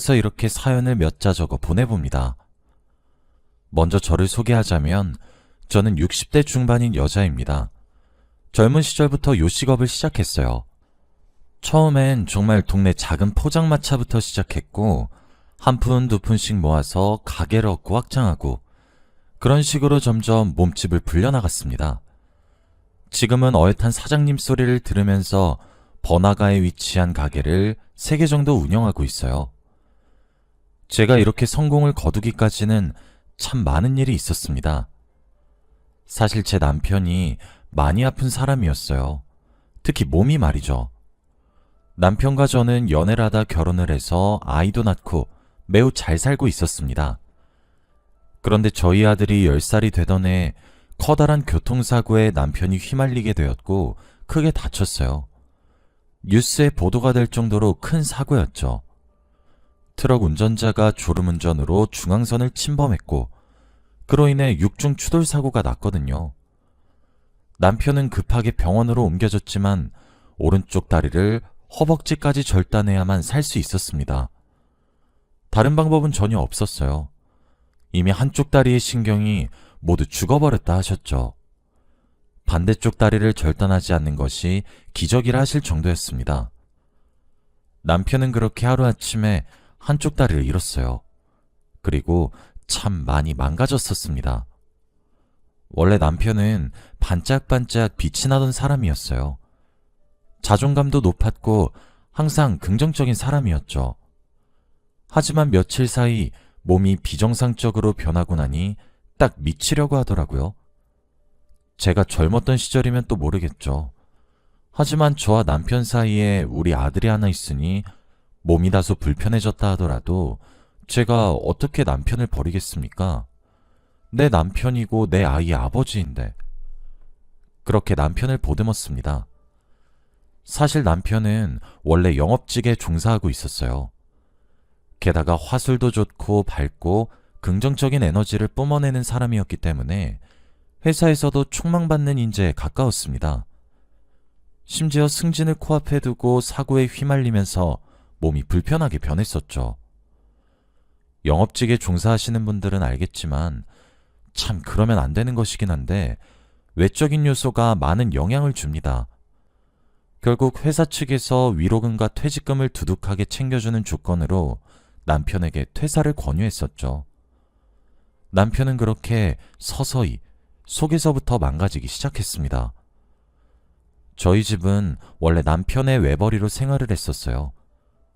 그래서 이렇게 사연을 몇 자 적어 보내봅니다. 먼저 저를 소개하자면 저는 60대 중반인 여자입니다. 젊은 시절부터 요식업을 시작했어요. 처음엔 정말 동네 작은 포장마차부터 시작했고 한 푼 두 푼씩 모아서 가게를 얻고 확장하고 그런 식으로 점점 몸집을 불려나갔습니다. 지금은 어엿한 사장님 소리를 들으면서 번화가에 위치한 가게를 3개 정도 운영하고 있어요. 제가 이렇게 성공을 거두기까지는 참 많은 일이 있었습니다. 사실 제 남편이 많이 아픈 사람이었어요. 특히 몸이 말이죠. 남편과 저는 연애를 하다 결혼을 해서 아이도 낳고 매우 잘 살고 있었습니다. 그런데 저희 아들이 10살이 되던 해 커다란 교통사고에 남편이 휘말리게 되었고 크게 다쳤어요. 뉴스에 보도가 될 정도로 큰 사고였죠. 트럭 운전자가 졸음운전으로 중앙선을 침범했고 그로 인해 6중 추돌 사고가 났거든요. 남편은 급하게 병원으로 옮겨졌지만 오른쪽 다리를 허벅지까지 절단해야만 살 수 있었습니다. 다른 방법은 전혀 없었어요. 이미 한쪽 다리의 신경이 모두 죽어버렸다 하셨죠. 반대쪽 다리를 절단하지 않는 것이 기적이라 하실 정도였습니다. 남편은 그렇게 하루아침에 한쪽 다리를 잃었어요. 그리고 참 많이 망가졌었습니다. 원래 남편은 반짝반짝 빛이 나던 사람이었어요. 자존감도 높았고 항상 긍정적인 사람이었죠. 하지만 며칠 사이 몸이 비정상적으로 변하고 나니 딱 미치려고 하더라고요. 제가 젊었던 시절이면 또 모르겠죠. 하지만 저와 남편 사이에 우리 아들이 하나 있으니 몸이 다소 불편해졌다 하더라도 제가 어떻게 남편을 버리겠습니까? 내 남편이고 내 아이의 아버지인데. 그렇게 남편을 보듬었습니다. 사실 남편은 원래 영업직에 종사하고 있었어요. 게다가 화술도 좋고 밝고 긍정적인 에너지를 뿜어내는 사람이었기 때문에 회사에서도 촉망받는 인재에 가까웠습니다. 심지어 승진을 코앞에 두고 사고에 휘말리면서 몸이 불편하게 변했었죠. 영업직에 종사하시는 분들은 알겠지만 참 그러면 안 되는 것이긴 한데 외적인 요소가 많은 영향을 줍니다. 결국 회사 측에서 위로금과 퇴직금을 두둑하게 챙겨주는 조건으로 남편에게 퇴사를 권유했었죠. 남편은 그렇게 서서히 속에서부터 망가지기 시작했습니다. 저희 집은 원래 남편의 외벌이로 생활을 했었어요.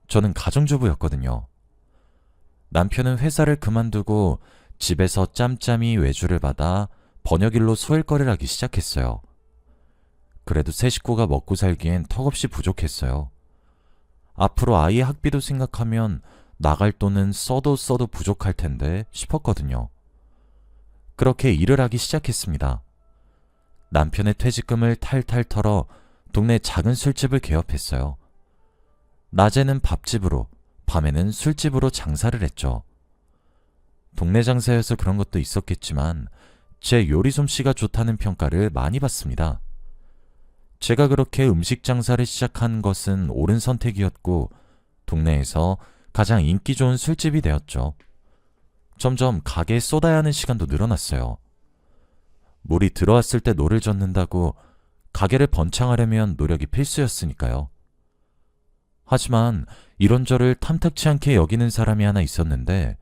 저는 가정주부였거든요. 남편은 회사를 그만두고 집에서 짬짬이 외주를 받아 번역일로 소일거리를 하기 시작했어요. 그래도 세 식구가 먹고 살기엔 턱없이 부족했어요. 앞으로 아이의 학비도 생각하면 나갈 돈은 써도 부족할 텐데 싶었거든요. 그렇게 일을 하기 시작했습니다. 남편의 퇴직금을 탈탈 털어 동네 작은 술집을 개업했어요. 낮에는 밥집으로, 밤에는 술집으로 장사를 했죠. 동네 장사여서 그런 것도 있었겠지만 제 요리 솜씨가 좋다는 평가를 많이 받습니다. 제가 그렇게 음식 장사를 시작한 것은 옳은 선택이었고 동네에서 가장 인기 좋은 술집이 되었죠. 점점 가게에 쏟아야 하는 시간도 늘어났어요. 물이 들어왔을 때 노를 젓는다고 가게를 번창하려면 노력이 필수였으니까요. 하지만 이런 저를 탐탁치 않게 여기는 사람이 하나 있었는데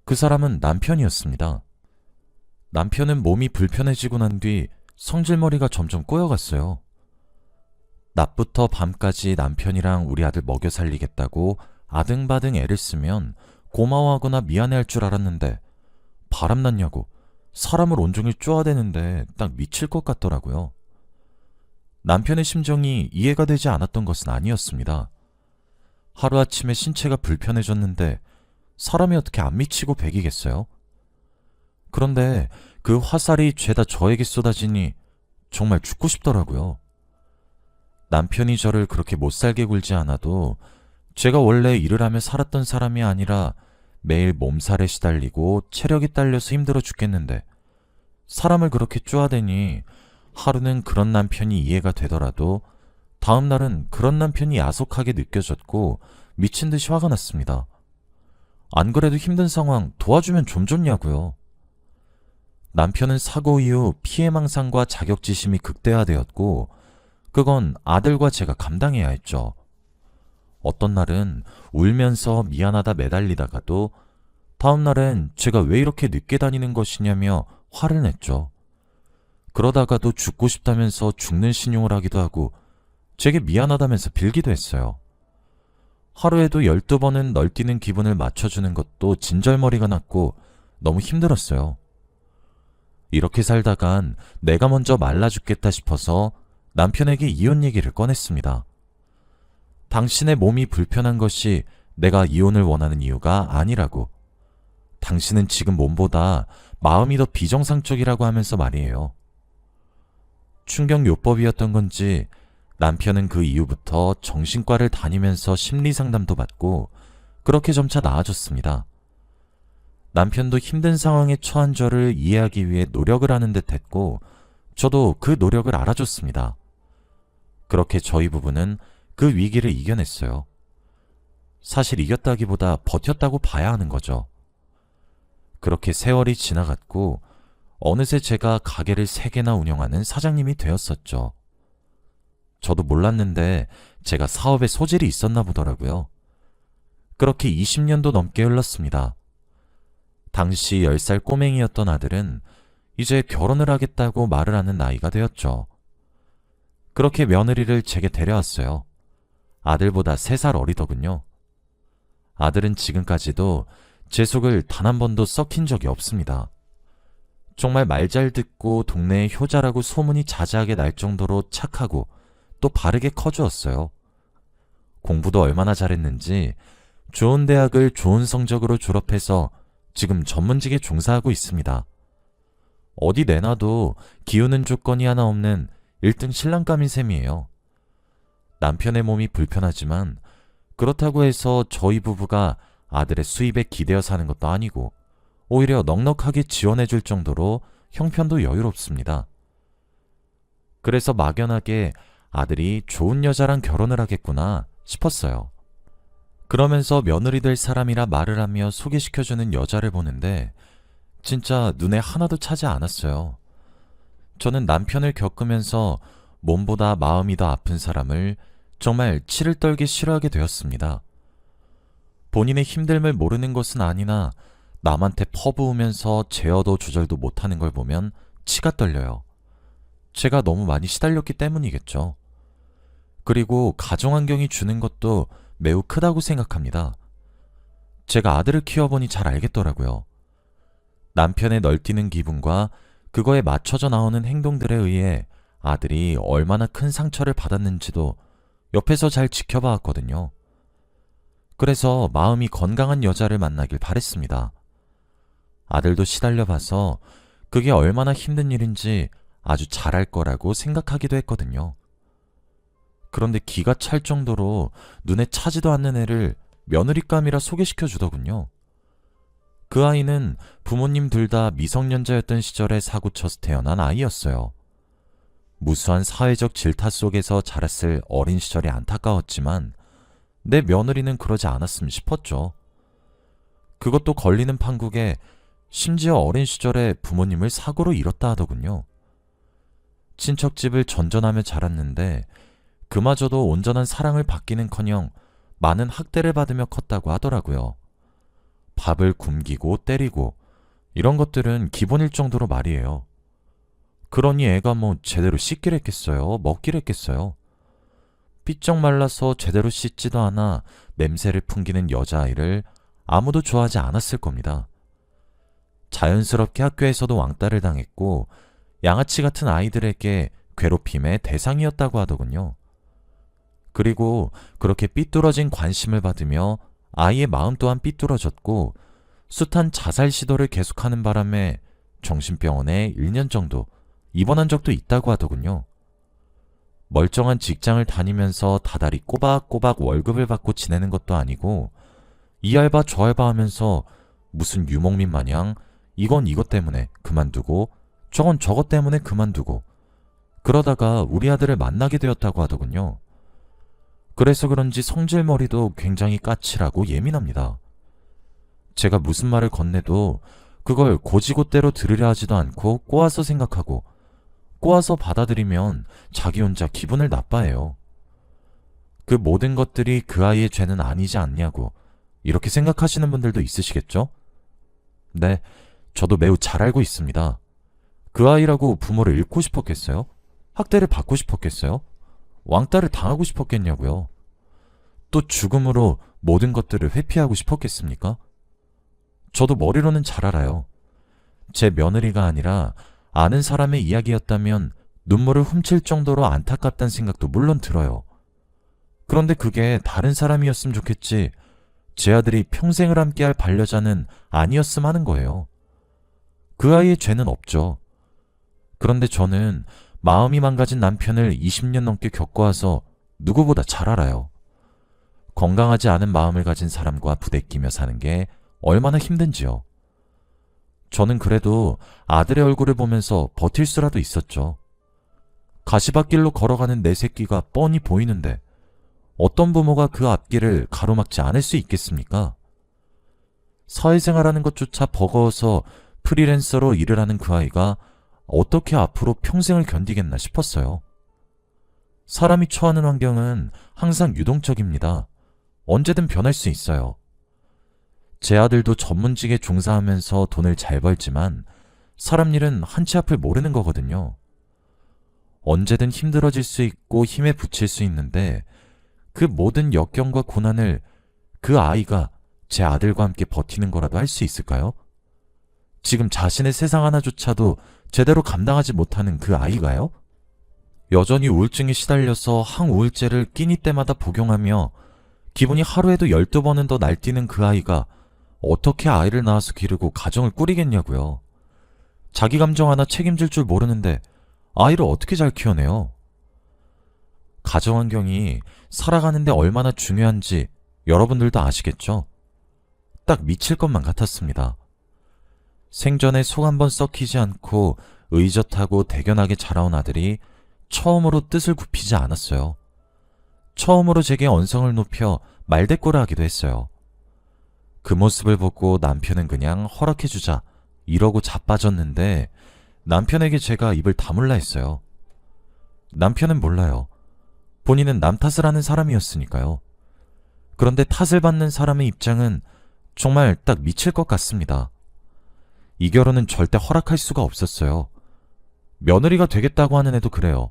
그 사람은 남편이었습니다. 남편은 몸이 불편해지고 난 뒤 성질머리가 점점 꼬여갔어요. 낮부터 밤까지 남편이랑 우리 아들 먹여 살리겠다고 아등바등 애를 쓰면 고마워하거나 미안해할 줄 알았는데 바람났냐고 사람을 온종일 쪼아대는데 딱 미칠 것 같더라고요. 남편의 심정이 이해가 되지 않았던 것은 아니었습니다. 하루아침에 신체가 불편해졌는데 사람이 어떻게 안 미치고 배기겠어요? 그런데 그 화살이 죄다 저에게 쏟아지니 정말 죽고 싶더라고요. 남편이 저를 그렇게 못살게 굴지 않아도 제가 원래 일을 하며 살았던 사람이 아니라 매일 몸살에 시달리고 체력이 딸려서 힘들어 죽겠는데 사람을 그렇게 쪼아대니 하루는 그런 남편이 이해가 되더라도 다음 날은 그런 남편이 야속하게 느껴졌고 미친 듯이 화가 났습니다. 안 그래도 힘든 상황 도와주면 좀 좋냐고요. 남편은 사고 이후 피해망상과 자격지심이 극대화되었고 그건 아들과 제가 감당해야 했죠. 어떤 날은 울면서 미안하다 매달리다가도 다음 날엔 제가 왜 이렇게 늦게 다니는 것이냐며 화를 냈죠. 그러다가도 죽고 싶다면서 죽는 신용을 하기도 하고 제게 미안하다면서 빌기도 했어요. 하루에도 12번은 널뛰는 기분을 맞춰주는 것도 진절머리가 났고 너무 힘들었어요. 이렇게 살다간 내가 먼저 말라 죽겠다 싶어서 남편에게 이혼 얘기를 꺼냈습니다. 당신의 몸이 불편한 것이 내가 이혼을 원하는 이유가 아니라고. 당신은 지금 몸보다 마음이 더 비정상적이라고 하면서 말이에요. 충격요법이었던 건지 남편은 그 이후부터 정신과를 다니면서 심리상담도 받고 그렇게 점차 나아졌습니다. 남편도 힘든 상황에 처한 저를 이해하기 위해 노력을 하는 듯 했고 저도 그 노력을 알아줬습니다. 그렇게 저희 부부는 그 위기를 이겨냈어요. 사실 이겼다기보다 버텼다고 봐야 하는 거죠. 그렇게 세월이 지나갔고 어느새 제가 가게를 3개나 운영하는 사장님이 되었었죠. 저도 몰랐는데 제가 사업에 소질이 있었나 보더라고요. 그렇게 20년도 넘게 흘렀습니다. 당시 10살 꼬맹이였던 아들은 이제 결혼을 하겠다고 말을 하는 나이가 되었죠. 그렇게 며느리를 제게 데려왔어요. 아들보다 3살 어리더군요. 아들은 지금까지도 제 속을 단 한 번도 썩힌 적이 없습니다. 정말 말 잘 듣고 동네의 효자라고 소문이 자자하게 날 정도로 착하고 또 바르게 커주었어요. 공부도 얼마나 잘했는지 좋은 대학을 좋은 성적으로 졸업해서 지금 전문직에 종사하고 있습니다. 어디 내놔도 기우는 조건이 하나 없는 1등 신랑감인 셈이에요. 남편의 몸이 불편하지만 그렇다고 해서 저희 부부가 아들의 수입에 기대어 사는 것도 아니고 오히려 넉넉하게 지원해 줄 정도로 형편도 여유롭습니다. 그래서 막연하게 아들이 좋은 여자랑 결혼을 하겠구나 싶었어요. 그러면서 며느리 될 사람이라 말을 하며 소개시켜주는 여자를 보는데 진짜 눈에 하나도 차지 않았어요. 저는 남편을 겪으면서 몸보다 마음이 더 아픈 사람을 정말 치를 떨기 싫어하게 되었습니다. 본인의 힘듦을 모르는 것은 아니나 남한테 퍼부으면서 제어도 조절도 못하는 걸 보면 치가 떨려요. 제가 너무 많이 시달렸기 때문이겠죠. 그리고 가정환경이 주는 것도 매우 크다고 생각합니다. 제가 아들을 키워보니 잘 알겠더라고요. 남편의 널뛰는 기분과 그거에 맞춰져 나오는 행동들에 의해 아들이 얼마나 큰 상처를 받았는지도 옆에서 잘 지켜봐왔거든요. 그래서 마음이 건강한 여자를 만나길 바랬습니다. 아들도 시달려봐서 그게 얼마나 힘든 일인지 아주 잘할 거라고 생각하기도 했거든요. 그런데 기가 찰 정도로 눈에 차지도 않는 애를 며느리감이라 소개시켜 주더군요. 그 아이는 부모님 둘 다 미성년자였던 시절에 사고쳐서 태어난 아이였어요. 무수한 사회적 질타 속에서 자랐을 어린 시절이 안타까웠지만 내 며느리는 그러지 않았으면 싶었죠. 그것도 걸리는 판국에 심지어 어린 시절에 부모님을 사고로 잃었다 하더군요. 친척집을 전전하며 자랐는데 그마저도 온전한 사랑을 받기는커녕 많은 학대를 받으며 컸다고 하더라고요. 밥을 굶기고 때리고 이런 것들은 기본일 정도로 말이에요. 그러니 애가 뭐 제대로 씻길 했겠어요? 먹길 했겠어요? 삐쩍 말라서 제대로 씻지도 않아 냄새를 풍기는 여자아이를 아무도 좋아하지 않았을 겁니다. 자연스럽게 학교에서도 왕따를 당했고 양아치 같은 아이들에게 괴롭힘의 대상이었다고 하더군요. 그리고 그렇게 삐뚤어진 관심을 받으며 아이의 마음 또한 삐뚤어졌고 숱한 자살 시도를 계속하는 바람에 정신병원에 1년 정도 입원한 적도 있다고 하더군요. 멀쩡한 직장을 다니면서 다달이 꼬박꼬박 월급을 받고 지내는 것도 아니고 이 알바 저 알바 하면서 무슨 유목민 마냥 이건 이것 때문에 그만두고 저건 저것 때문에 그만두고 그러다가 우리 아들을 만나게 되었다고 하더군요. 그래서 그런지 성질머리도 굉장히 까칠하고 예민합니다. 제가 무슨 말을 건네도 그걸 고지고대로 들으려 하지도 않고 꼬아서 생각하고 꼬아서 받아들이면 자기 혼자 기분을 나빠해요. 그 모든 것들이 그 아이의 죄는 아니지 않냐고 이렇게 생각하시는 분들도 있으시겠죠? 네, 저도 매우 잘 알고 있습니다. 그 아이라고 부모를 잃고 싶었겠어요? 학대를 받고 싶었겠어요? 왕따를 당하고 싶었겠냐고요? 또 죽음으로 모든 것들을 회피하고 싶었겠습니까? 저도 머리로는 잘 알아요. 제 며느리가 아니라 아는 사람의 이야기였다면 눈물을 훔칠 정도로 안타깝다는 생각도 물론 들어요. 그런데 그게 다른 사람이었으면 좋겠지 제 아들이 평생을 함께할 반려자는 아니었음 하는 거예요. 그 아이의 죄는 없죠. 그런데 저는 마음이 망가진 남편을 20년 넘게 겪어와서 누구보다 잘 알아요. 건강하지 않은 마음을 가진 사람과 부대끼며 사는 게 얼마나 힘든지요. 저는 그래도 아들의 얼굴을 보면서 버틸 수라도 있었죠. 가시밭길로 걸어가는 내 새끼가 뻔히 보이는데 어떤 부모가 그 앞길을 가로막지 않을 수 있겠습니까? 사회생활하는 것조차 버거워서 프리랜서로 일을 하는 그 아이가 어떻게 앞으로 평생을 견디겠나 싶었어요. 사람이 처하는 환경은 항상 유동적입니다. 언제든 변할 수 있어요. 제 아들도 전문직에 종사하면서 돈을 잘 벌지만 사람 일은 한치 앞을 모르는 거거든요. 언제든 힘들어질 수 있고 힘에 부칠 수 있는데 그 모든 역경과 고난을 그 아이가 제 아들과 함께 버티는 거라도 할 수 있을까요? 지금 자신의 세상 하나조차도 제대로 감당하지 못하는 그 아이가요? 여전히 우울증에 시달려서 항우울제를 끼니 때마다 복용하며 기분이 하루에도 12번은 더 날뛰는 그 아이가 어떻게 아이를 낳아서 기르고 가정을 꾸리겠냐고요. 자기 감정 하나 책임질 줄 모르는데 아이를 어떻게 잘 키워내요? 가정 환경이 살아가는데 얼마나 중요한지 여러분들도 아시겠죠? 딱 미칠 것만 같았습니다. 생전에 속 한 번 썩히지 않고 의젓하고 대견하게 자라온 아들이 처음으로 뜻을 굽히지 않았어요. 처음으로 제게 언성을 높여 말대꾸를 하기도 했어요. 그 모습을 보고 남편은 그냥 허락해주자 이러고 자빠졌는데 남편에게 제가 입을 다물라 했어요. 남편은 몰라요. 본인은 남 탓을 하는 사람이었으니까요. 그런데 탓을 받는 사람의 입장은 정말 딱 미칠 것 같습니다. 이 결혼은 절대 허락할 수가 없었어요. 며느리가 되겠다고 하는 애도 그래요.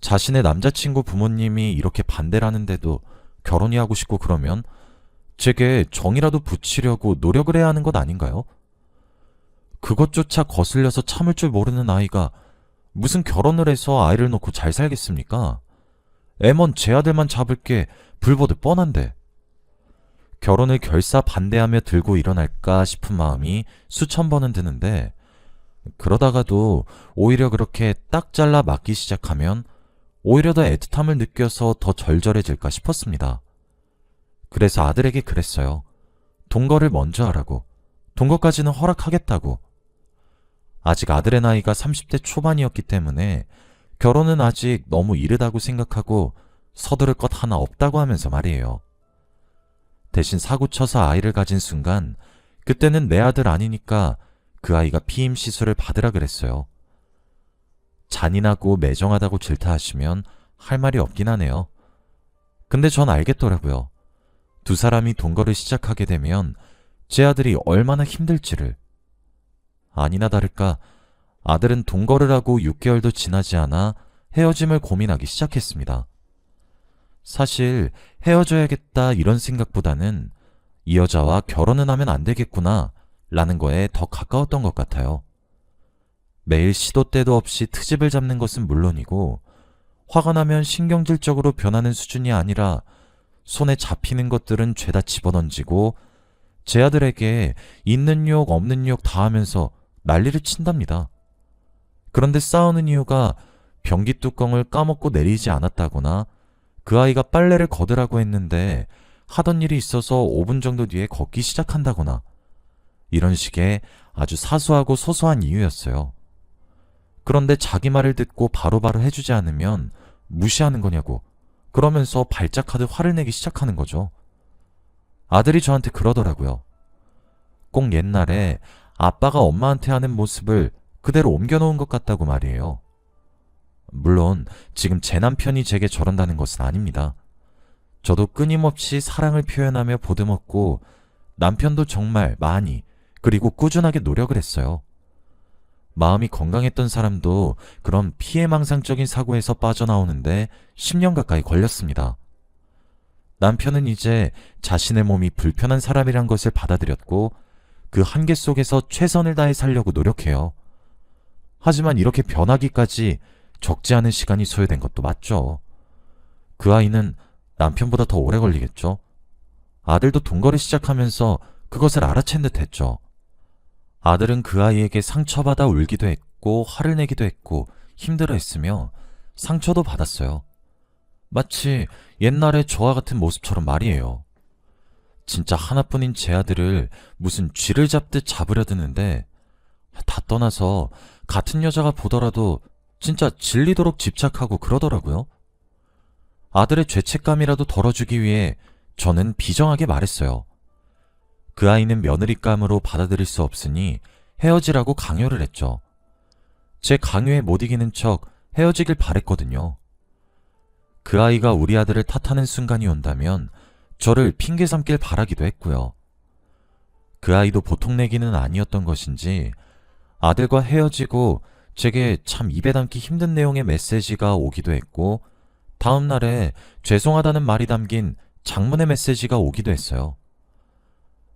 자신의 남자친구 부모님이 이렇게 반대를 하는데도 결혼이 하고 싶고 그러면 제게 정이라도 붙이려고 노력을 해야 하는 것 아닌가요? 그것조차 거슬려서 참을 줄 모르는 아이가 무슨 결혼을 해서 아이를 놓고 잘 살겠습니까? 애먼 제 아들만 잡을 게 불보듯 뻔한데. 결혼을 결사 반대하며 들고 일어날까 싶은 마음이 수천 번은 드는데 그러다가도 오히려 그렇게 딱 잘라 맞기 시작하면 오히려 더 애틋함을 느껴서 더 절절해질까 싶었습니다. 그래서 아들에게 그랬어요. 동거를 먼저 하라고. 동거까지는 허락하겠다고. 아직 아들의 나이가 30대 초반이었기 때문에 결혼은 아직 너무 이르다고 생각하고 서두를 것 하나 없다고 하면서 말이에요. 대신 사고쳐서 아이를 가진 순간 그때는 내 아들 아니니까 그 아이가 피임 시술을 받으라 그랬어요. 잔인하고 매정하다고 질타하시면 할 말이 없긴 하네요. 근데 전 알겠더라고요. 두 사람이 동거를 시작하게 되면 제 아들이 얼마나 힘들지를. 아니나 다를까 아들은 동거를 하고 6개월도 지나지 않아 헤어짐을 고민하기 시작했습니다. 사실 헤어져야겠다 이런 생각보다는 이 여자와 결혼은 하면 안 되겠구나 라는 거에 더 가까웠던 것 같아요. 매일 시도 때도 없이 트집을 잡는 것은 물론이고 화가 나면 신경질적으로 변하는 수준이 아니라 손에 잡히는 것들은 죄다 집어던지고 제 아들에게 있는 욕 없는 욕 다 하면서 난리를 친답니다. 그런데 싸우는 이유가 변기 뚜껑을 까먹고 내리지 않았다거나 그 아이가 빨래를 걷으라고 했는데 하던 일이 있어서 5분 정도 뒤에 걷기 시작한다거나 이런 식의 아주 사소하고 소소한 이유였어요. 그런데 자기 말을 듣고 바로바로 해주지 않으면 무시하는 거냐고 그러면서 발작하듯 화를 내기 시작하는 거죠. 아들이 저한테 그러더라고요. 꼭 옛날에 아빠가 엄마한테 하는 모습을 그대로 옮겨놓은 것 같다고 말이에요. 물론 지금 제 남편이 제게 저런다는 것은 아닙니다. 저도 끊임없이 사랑을 표현하며 보듬었고 남편도 정말 많이 그리고 꾸준하게 노력을 했어요. 마음이 건강했던 사람도 그런 피해망상적인 사고에서 빠져나오는데 10년 가까이 걸렸습니다. 남편은 이제 자신의 몸이 불편한 사람이란 것을 받아들였고 그 한계 속에서 최선을 다해 살려고 노력해요. 하지만 이렇게 변하기까지 적지 않은 시간이 소요된 것도 맞죠. 그 아이는 남편보다 더 오래 걸리겠죠. 아들도 동거를 시작하면서 그것을 알아챈 듯 했죠. 아들은 그 아이에게 상처받아 울기도 했고 화를 내기도 했고 힘들어했으며 상처도 받았어요. 마치 옛날에 저와 같은 모습처럼 말이에요. 진짜 하나뿐인 제 아들을 무슨 쥐를 잡듯 잡으려 드는데 다 떠나서 같은 여자가 보더라도 진짜 질리도록 집착하고 그러더라고요. 아들의 죄책감이라도 덜어주기 위해 저는 비정하게 말했어요. 그 아이는 며느리감으로 받아들일 수 없으니 헤어지라고 강요를 했죠. 제 강요에 못 이기는 척 헤어지길 바랬거든요. 그 아이가 우리 아들을 탓하는 순간이 온다면 저를 핑계 삼길 바라기도 했고요. 그 아이도 보통 내기는 아니었던 것인지 아들과 헤어지고 제게 참 입에 담기 힘든 내용의 메시지가 오기도 했고 다음 날에 죄송하다는 말이 담긴 장문의 메시지가 오기도 했어요.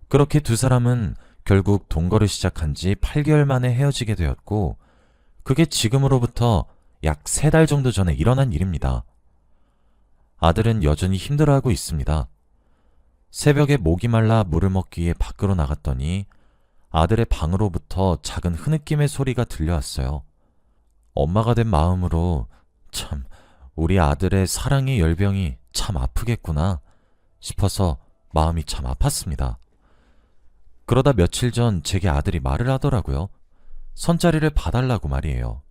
그렇게 두 사람은 결국 동거를 시작한 지 8개월 만에 헤어지게 되었고 그게 지금으로부터 약 3달 정도 전에 일어난 일입니다. 아들은 여전히 힘들어하고 있습니다. 새벽에 목이 말라 물을 먹기 위해 밖으로 나갔더니 아들의 방으로부터 작은 흐느낌의 소리가 들려왔어요. 엄마가 된 마음으로 참 우리 아들의 사랑의 열병이 참 아프겠구나 싶어서 마음이 참 아팠습니다. 그러다 며칠 전 제게 아들이 말을 하더라고요. 선자리를 봐달라고 말이에요.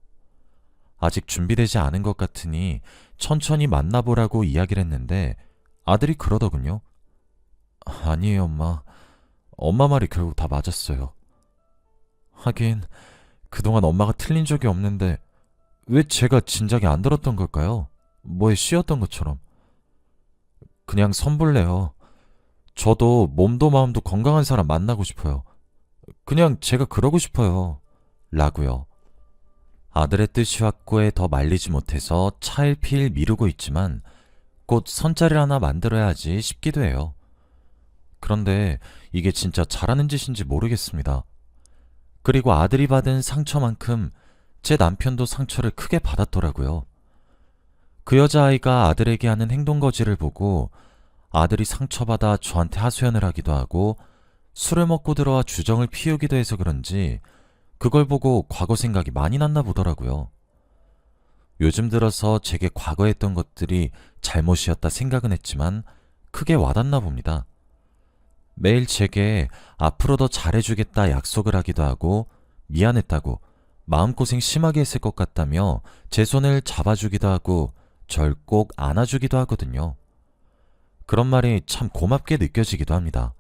아직 준비되지 않은 것 같으니 천천히 만나보라고 이야기를 했는데 아들이 그러더군요. 아니에요, 엄마. 엄마 말이 결국 다 맞았어요. 하긴 그동안 엄마가 틀린 적이 없는데 왜 제가 진작에 안 들었던 걸까요? 뭐에 씌었던 것처럼. 그냥 선볼래요. 저도 몸도 마음도 건강한 사람 만나고 싶어요. 그냥 제가 그러고 싶어요. 라고요. 아들의 뜻이 확고해 더 말리지 못해서 차일피일 미루고 있지만 곧 선자리를 하나 만들어야지 싶기도 해요. 그런데 이게 진짜 잘하는 짓인지 모르겠습니다. 그리고 아들이 받은 상처만큼 제 남편도 상처를 크게 받았더라고요. 그 여자아이가 아들에게 하는 행동거지를 보고 아들이 상처받아 저한테 하소연을 하기도 하고 술을 먹고 들어와 주정을 피우기도 해서 그런지 그걸 보고 과거 생각이 많이 났나 보더라고요. 요즘 들어서 제게 과거에 했던 것들이 잘못이었다 생각은 했지만 크게 와닿나 봅니다. 매일 제게 앞으로 더 잘해주겠다 약속을 하기도 하고 미안했다고 마음고생 심하게 했을 것 같다며 제 손을 잡아주기도 하고 절 꼭 안아주기도 하거든요. 그런 말이 참 고맙게 느껴지기도 합니다.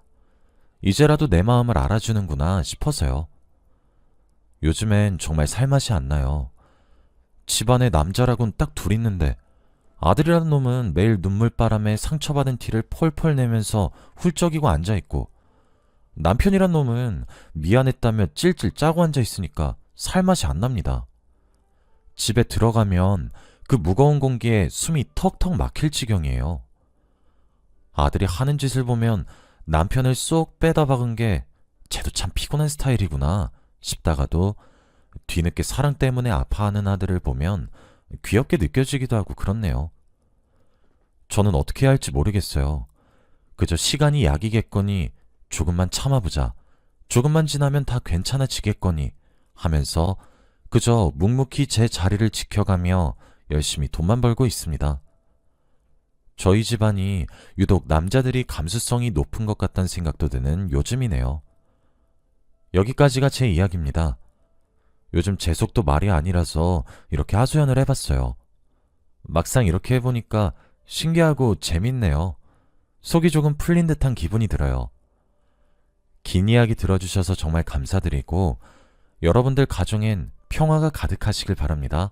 이제라도 내 마음을 알아주는구나 싶어서요. 요즘엔 정말 살맛이 안 나요. 집안에 남자라곤 딱 둘 있는데 아들이라는 놈은 매일 눈물바람에 상처받은 티를 폴폴 내면서 훌쩍이고 앉아있고 남편이란 놈은 미안했다며 찔찔 짜고 앉아있으니까 살맛이 안 납니다. 집에 들어가면 그 무거운 공기에 숨이 턱턱 막힐 지경이에요. 아들이 하는 짓을 보면 남편을 쏙 빼다 박은 게 쟤도 참 피곤한 스타일이구나 싶다가도 뒤늦게 사랑 때문에 아파하는 아들을 보면 귀엽게 느껴지기도 하고 그렇네요. 저는 어떻게 해야 할지 모르겠어요. 그저 시간이 약이겠거니 조금만 참아보자. 조금만 지나면 다 괜찮아지겠거니 하면서 그저 묵묵히 제 자리를 지켜가며 열심히 돈만 벌고 있습니다. 저희 집안이 유독 남자들이 감수성이 높은 것 같다는 생각도 드는 요즘이네요. 여기까지가 제 이야기입니다. 요즘 제 속도 말이 아니라서 이렇게 하소연을 해봤어요. 막상 이렇게 해보니까 신기하고 재밌네요. 속이 조금 풀린 듯한 기분이 들어요. 긴 이야기 들어주셔서 정말 감사드리고 여러분들 가정엔 평화가 가득하시길 바랍니다.